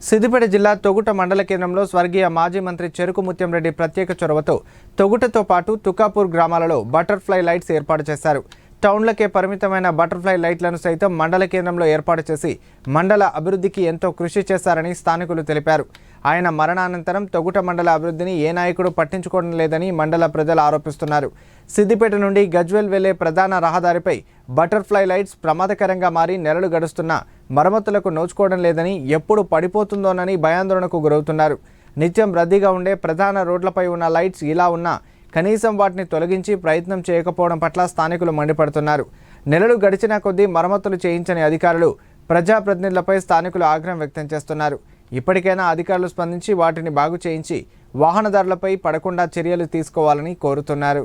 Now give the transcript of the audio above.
సిద్దిపేట జిల్లా తొగుట మండల కేంద్రంలో స్వర్గీయ మాజీ మంత్రి చెరుకు ముత్యంరెడ్డి ప్రత్యేక చొరవతో తొగుటతో పాటు తుకాపూర్ గ్రామాలలో బటర్ఫ్లై లైట్స్ ఏర్పాటు చేశారు. టౌన్లకే పరిమితమైన బటర్ఫ్లై లైట్లను సైతం మండల కేంద్రంలో ఏర్పాటు చేసి మండల అభివృద్ధికి ఎంతో కృషి చేశారని స్థానికులు తెలిపారు. ఆయన మరణానంతరం తొగుట మండల అభివృద్ధిని ఏ నాయకుడు పట్టించుకోవడం లేదని మండల ప్రజలు ఆరోపిస్తున్నారు. సిద్దిపేట నుండి గజ్వేల్ వెళ్లే ప్రధాన రహదారిపై బటర్ఫ్లై లైట్స్ ప్రమాదకరంగా మారి నెలలు గడుస్తున్నా మరమ్మతులకు నోచుకోవడం లేదని, ఎప్పుడు పడిపోతుందోనని భయాందోళనకు గురవుతున్నారు. నిత్యం రద్దీగా ఉండే ప్రధాన రోడ్లపై ఉన్న లైట్స్ ఇలా ఉన్నా కనీసం వాటిని తొలగించి ప్రయత్నం చేయకపోవడం పట్ల స్థానికులు మండిపడుతున్నారు. నెలలు గడిచిన కొద్దీ మరమ్మతులు చేయించని అధికారులు, ప్రజాప్రతినిధులపై స్థానికులు ఆగ్రహం వ్యక్తం చేస్తున్నారు. ఇప్పటికైనా అధికారులు స్పందించి వాటిని బాగు చేయించి వాహనదారులపై పడకుండా చర్యలు తీసుకోవాలని కోరుతున్నారు.